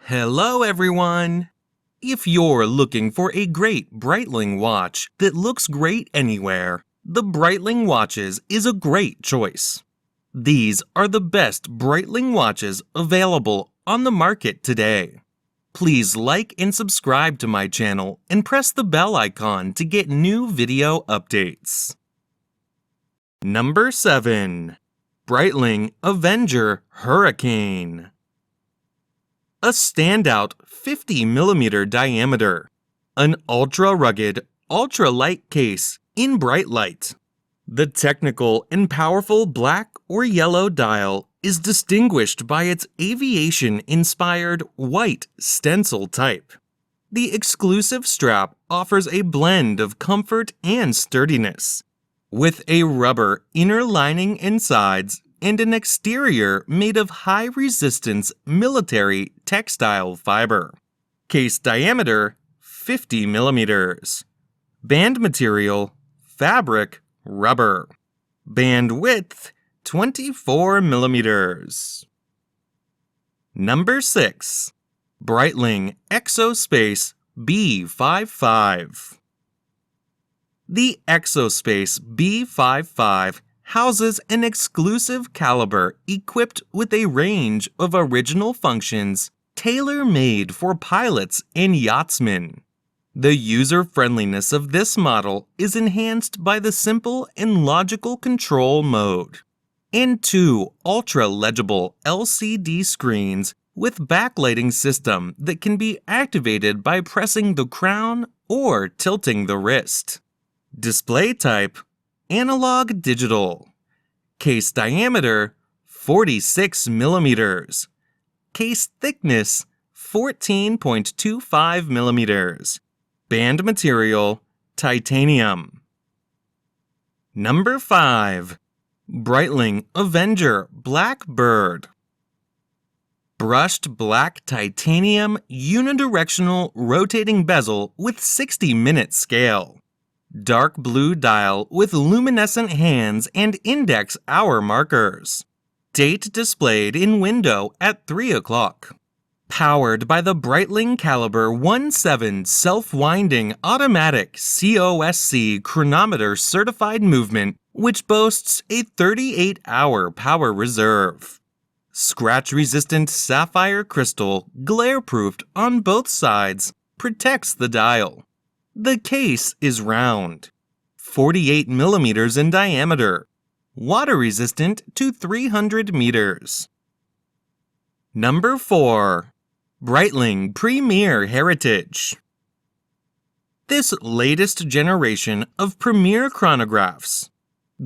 Hello everyone! If you're looking for a great Breitling watch that looks great anywhere, the Breitling watches is a great choice. These are the best Breitling watches available on the market today. Please like and subscribe to my channel and press the bell icon to get new video updates. Number 7. Breitling Avenger Hurricane. A standout 50mm diameter, an ultra-rugged, ultra-light case in bright light. The technical and powerful black or yellow dial is distinguished by its aviation-inspired white stencil type. The exclusive strap offers a blend of comfort and sturdiness, with a rubber inner lining and sides and an exterior made of high-resistance military textile fiber. Case diameter, 50mm. Band material, fabric, rubber. Band width, 24mm. Number 6. Breitling Exospace B55. The Exospace B55 houses an exclusive caliber equipped with a range of original functions tailor-made for pilots and yachtsmen. The user-friendliness of this model is enhanced by the simple and logical control mode, and 2 ultra-legible LCD screens with backlighting system that can be activated by pressing the crown or tilting the wrist. Display type, analog digital. Case diameter, 46mm. Case thickness, 14.25mm. Band material, titanium. Number 5. Breitling Avenger BlackBird. Brushed black titanium unidirectional rotating bezel with 60-minute scale. Dark blue dial with luminescent hands and index hour markers. Date displayed in window at 3 o'clock. Powered by the Breitling Caliber 17 self-winding automatic COSC chronometer certified movement, which boasts a 38-hour power reserve. Scratch-resistant sapphire crystal, glare-proofed on both sides, protects the dial. The case is round, 48mm in diameter, water-resistant to 300 meters. Number 4. Breitling Premier Heritage. This latest generation of Premier chronographs.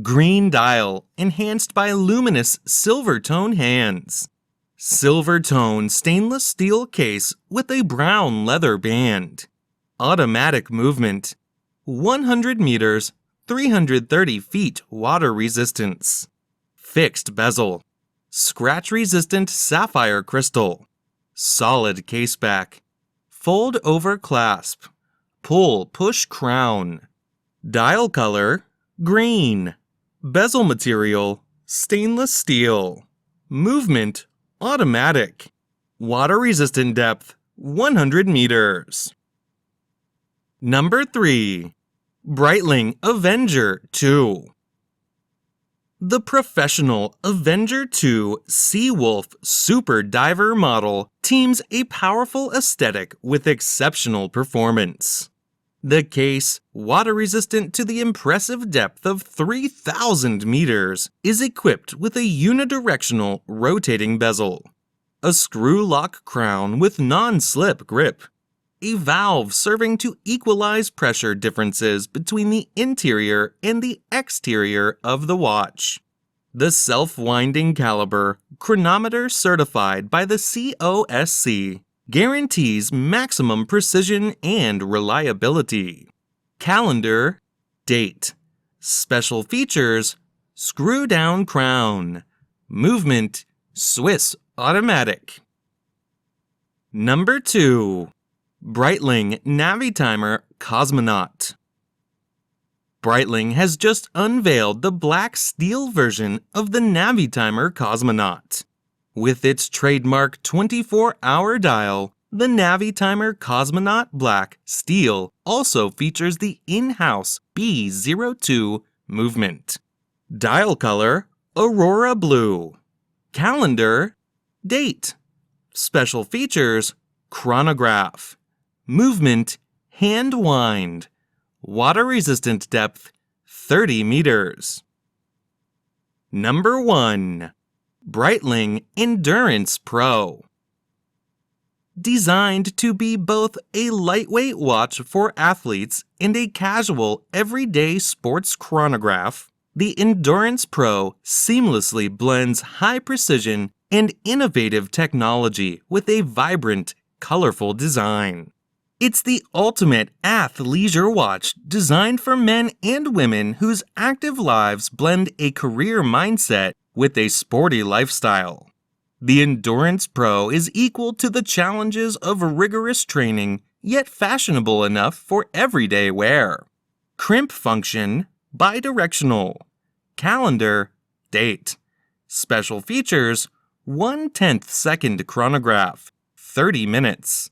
Green dial enhanced by luminous silver tone hands. Silver tone stainless steel case with a brown leather band. Automatic movement, 100 meters, 330 feet water resistance. Fixed bezel, scratch-resistant sapphire crystal. Solid case back, fold over clasp, pull-push crown. Dial color, green. Bezel material, stainless steel. Movement, automatic. Water-resistant depth, 100 meters. Number 3. Breitling Avenger 2. The professional Avenger 2 Seawolf Super Diver model teams a powerful aesthetic with exceptional performance. The case, water-resistant to the impressive depth of 3,000 meters, is equipped with a unidirectional rotating bezel, a screw-lock crown with non-slip grip, a valve serving to equalize pressure differences between the interior and the exterior of the watch. The self-winding caliber, chronometer certified by the COSC, guarantees maximum precision and reliability. Calendar, date. Special features, screw-down crown. Movement, Swiss automatic. Number 2. Breitling Navitimer Cosmonaut. Breitling has just unveiled the black steel version of the Navitimer Cosmonaut. With its trademark 24-hour dial, the Navitimer Cosmonaut Black Steel also features the in-house B02 movement. Dial color, Aurora Blue. Calendar, date. Special features, chronograph. Movement, hand wind. Water resistant depth, 30 meters. Number 1. Breitling Endurance Pro. Designed to be both a lightweight watch for athletes and a casual, everyday sports chronograph, the Endurance Pro seamlessly blends high precision and innovative technology with a vibrant, colorful design. It's the ultimate athleisure watch designed for men and women whose active lives blend a career mindset with a sporty lifestyle. The Endurance Pro is equal to the challenges of rigorous training, yet fashionable enough for everyday wear. Crimp function, bidirectional. Calendar, date. Special features, 1/10 second chronograph, 30 minutes.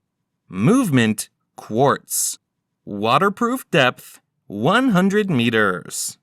Movement, quartz. Waterproof depth, 100 meters.